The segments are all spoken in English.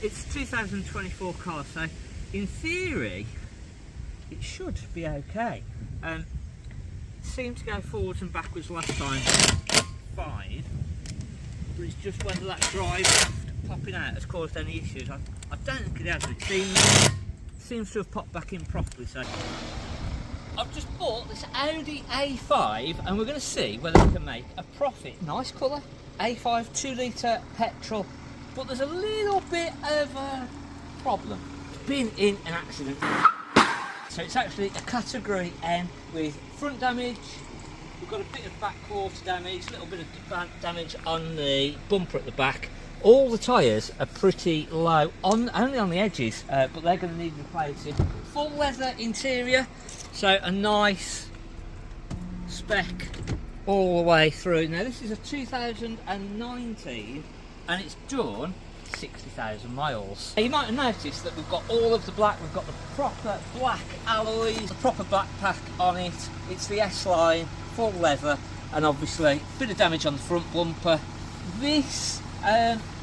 it's a 2024 car, so in theory it should be okay. It seemed to go forwards and backwards last time, 5, but it's just whether that drive shaft popping out has caused any issues. I don't think it has. It seems to have popped back in properly. So I've just bought this Audi A5 and we're going to see whether we can make a profit. Nice colour, A5 2-litre petrol, but there's a little bit of a problem. It's been in an accident. So it's actually a category N with front damage. We've got a bit of back quarter damage, a little bit of damage on the bumper at the back. All the tyres are pretty low, only on the edges, but they're going to need replacing. Full leather interior, so a nice spec all the way through. Now this is a 2019 and it's done 60,000 miles. Now, you might have noticed that we've got all of the black, we've got the proper black alloys, the proper black pack on it. It's the S-line, full leather, and obviously a bit of damage on the front bumper. This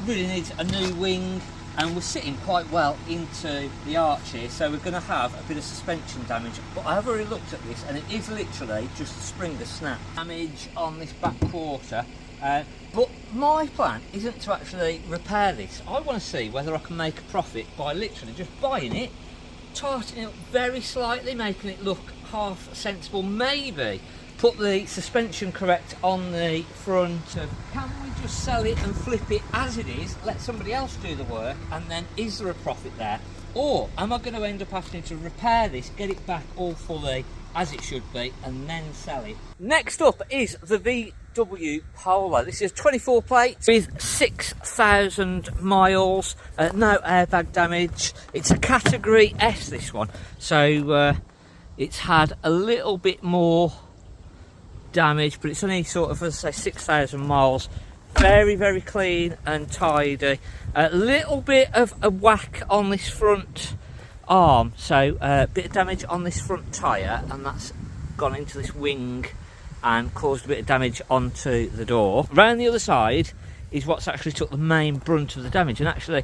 really needs a new wing, and we're sitting quite well into the arch here, so we're going to have a bit of suspension damage. But I have already looked at this and it is literally just a spring has snapped. Damage on this back quarter, but my plan isn't to actually repair this. I want to see whether I can make a profit by literally just buying it, tightening it up very slightly, making it look half sensible, maybe put the suspension correct on the front. Can we just sell it and flip it as it is, let somebody else do the work, and then is there a profit there? Or am I going to end up having to repair this, get it back all fully as it should be, and then sell it? Next up is the VW Polo. This is a 24 plate with 6,000 miles, no airbag damage. It's a category S, this one, so it's had a little bit more damage, but it's only sort of, as I say, 6,000 miles. Very, very clean and tidy. A little bit of a whack on this front arm, so a bit of damage on this front tyre, and that's gone into this wing and caused a bit of damage onto the door. Around the other side is what's actually took the main brunt of the damage, and actually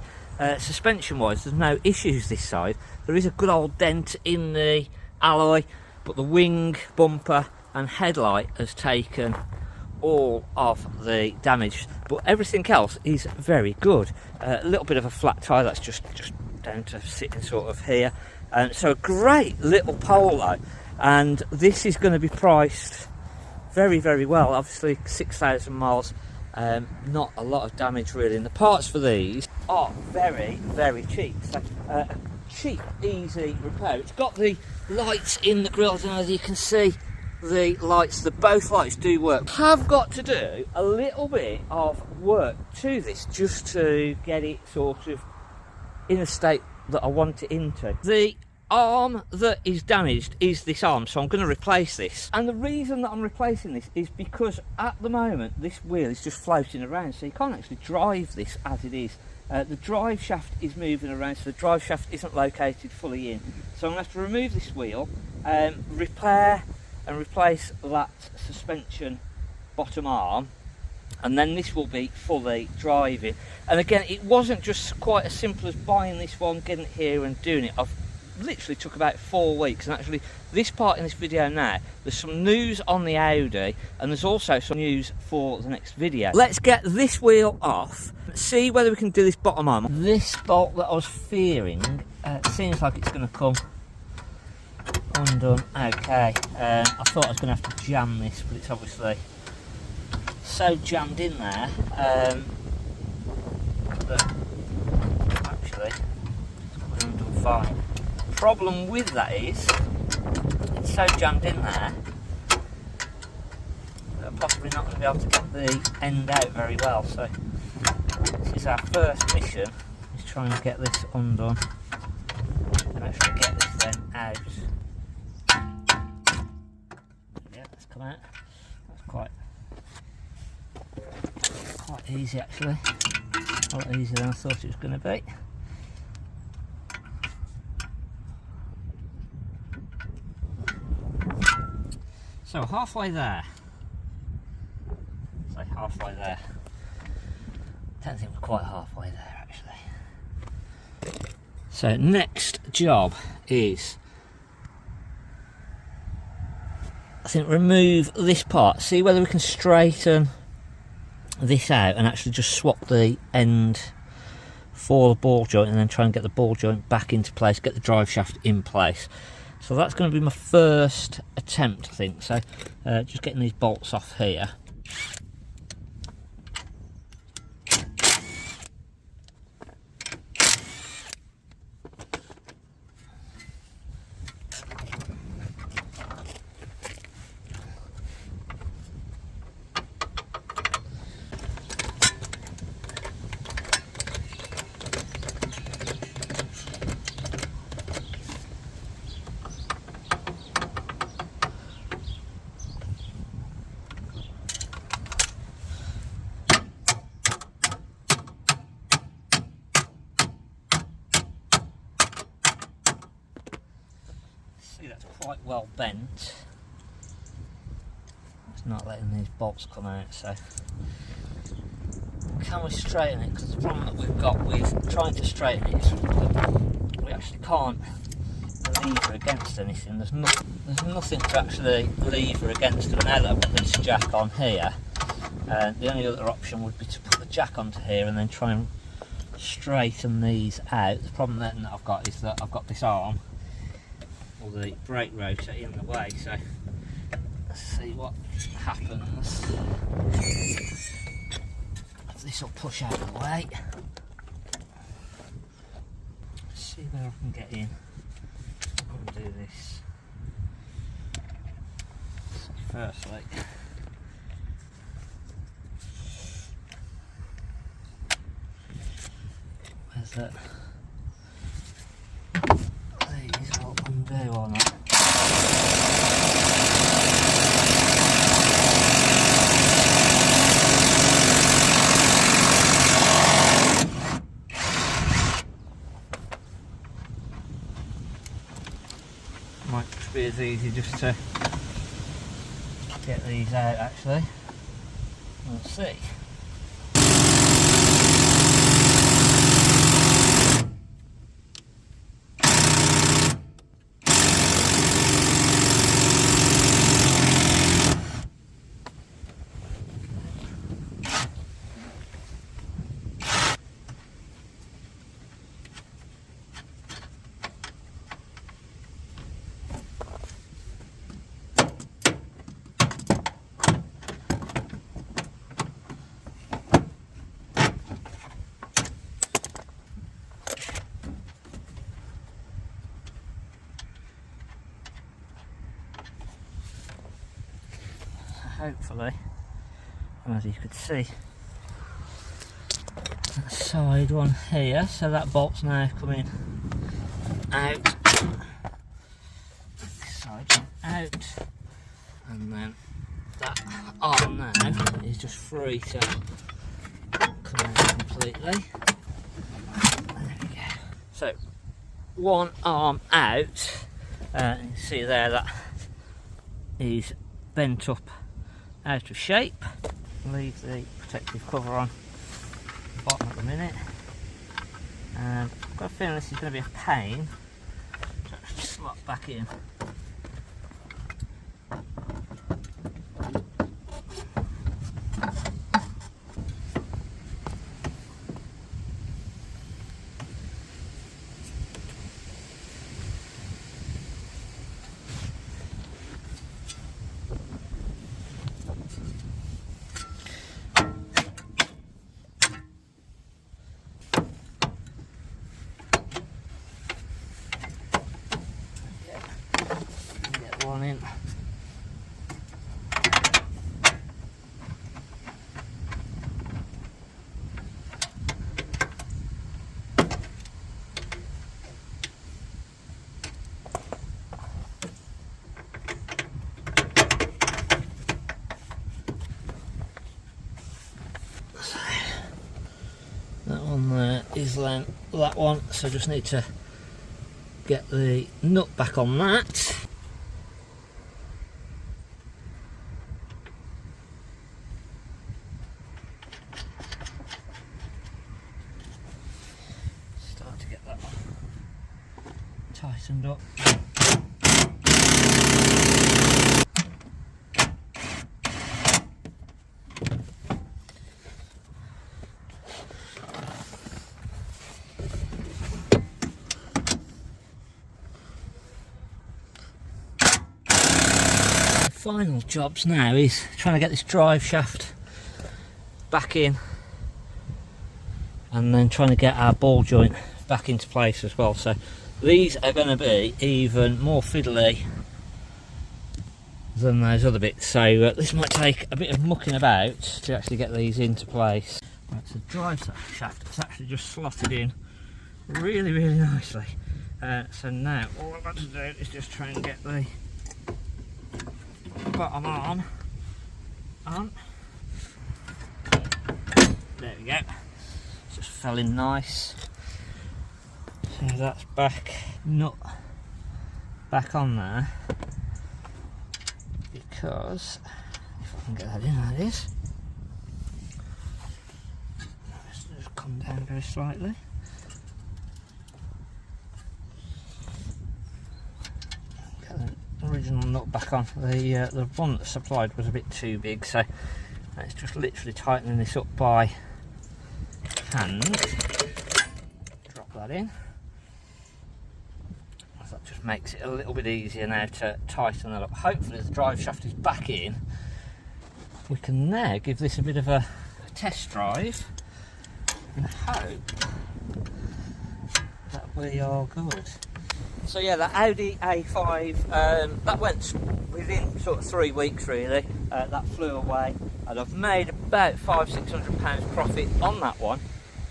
suspension wise there's no issues this side. There is a good old dent in the alloy, but the wing, bumper and headlight has taken all of the damage, but everything else is very good. A little bit of a flat tyre, that's just down to sitting sort of here, so a great little Polo, and this is going to be priced very, very well. Obviously 6,000 miles, not a lot of damage really, and the parts for these are very, very cheap. So cheap, easy repair. It's got the lights in the grille, I don't know whether you can see the lights, both lights do work. Have got to do a little bit of work to this just to get it sort of in a state that I want it into. The arm that is damaged is this arm, so I'm going to replace this, and the reason that I'm replacing this is because at the moment this wheel is just floating around, so you can't actually drive this as it is. The drive shaft is moving around, so the drive shaft isn't located fully in, so I'm going to have to remove this wheel, repair and replace that suspension bottom arm, and then this will be fully driving. And again, it wasn't just quite as simple as buying this one, getting it here and doing it. I've literally took about 4 weeks, and actually this part in this video now, there's some news on the Audi and there's also some news for the next video. Let's get this wheel off, see whether we can do this bottom arm. This bolt that I was fearing seems like it's going to come undone. Okay, I thought I was going to have to jam this, but it's obviously so jammed in there that actually it's coming undone fine. Problem with that is it's so jammed in there that I'm possibly not going to be able to get the end out very well, so this is our first mission, is trying to get this undone and actually get this then out. Yeah, that's come out. That's quite easy actually, a lot easier than I thought it was going to be. So halfway there, say halfway there, don't think we're quite halfway there actually. So next job is, I think, remove this part. See whether we can straighten this out and actually just swap the end for the ball joint, and then try and get the ball joint back into place, get the drive shaft in place. So that's going to be my first attempt, I think. So just getting these bolts off here. See, that's quite well bent. It's not letting these bolts come out, so can we straighten it? Because the problem that we've got with trying to straighten it is we actually can't lever against anything. There's nothing to actually lever against. And now that I've got this jack on here, the only other option would be to put the jack onto here and then try and straighten these out. The problem then that I've got is that I've got this arm, or the brake rotor, in the way. So let's see what happens. This will push out of the way. Let's see where I can get in. I'm going to do this. So firstly, where's that? These will undo or not. Might just be as easy just to get these out actually. We'll see. Hopefully, as you could see, that side one here, so that bolt's now coming out, this side out, and then that arm now is just free to come out completely. There we go. So one arm out, you can see there that is bent up out of shape. Leave the protective cover on the bottom at the minute, and I've got a feeling this is going to be a pain to actually slot back in. One in. That one there is then that one, so I just need to get the nut back on that. tightened up. Final jobs now is trying to get this drive shaft back in, and then trying to get our ball joint back into place as well. So these are going to be even more fiddly than those other bits, so this might take a bit of mucking about to actually get these into place. Right, so the drive shaft is actually just slotted in really nicely. So now all I've got to do is just try and get the bottom arm on. There we go. Just fell in nice. So that's back, nut back on there, because if I can get that in, that is. Just come down very slightly. Get the original nut back on. The one that supplied was a bit too big, so it's just literally tightening this up by hand. Drop that in. That just makes it a little bit easier now to tighten that up. Hopefully the drive shaft is back in. We can now give this a bit of a test drive and hope that we are good. So yeah, that Audi A5, that went within sort of 3 weeks really. That flew away, and I've made about £500–600 profit on that one.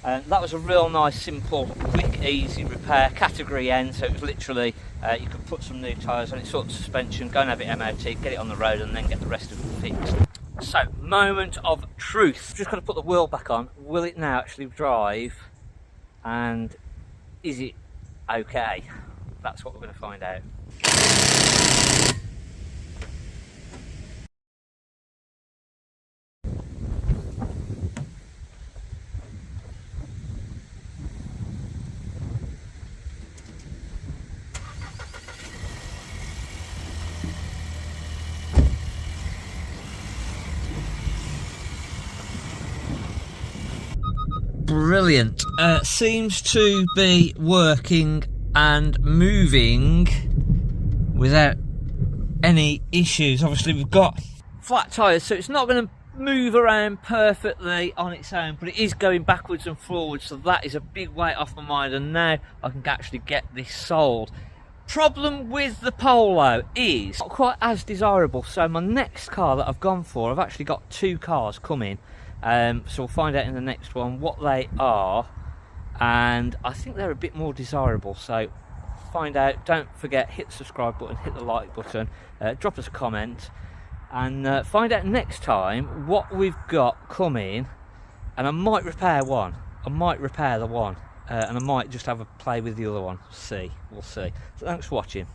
That was a real nice, simple, quick, easy repair, category N, so it was literally, you could put some new tyres on it, sort of suspension, go and have it MOT, get it on the road, and then get the rest of it fixed. So, moment of truth. Just going to put the wheel back on. Will it now actually drive, and is it okay? That's what we're going to find out. Brilliant. Seems to be working and moving without any issues. Obviously we've got flat tyres, so it's not going to move around perfectly on its own, but it is going backwards and forwards, so that is a big weight off my mind, and now I can actually get this sold. Problem with the Polo is not quite as desirable, so my next car that I've gone for, I've actually got 2 cars coming. So we'll find out in the next one what they are, and I think they're a bit more desirable, so find out. Don't forget, hit the subscribe button, hit the like button, drop us a comment, and find out next time what we've got coming. And I might repair one, I might repair the one, and I might just have a play with the other one. We'll see. So thanks for watching.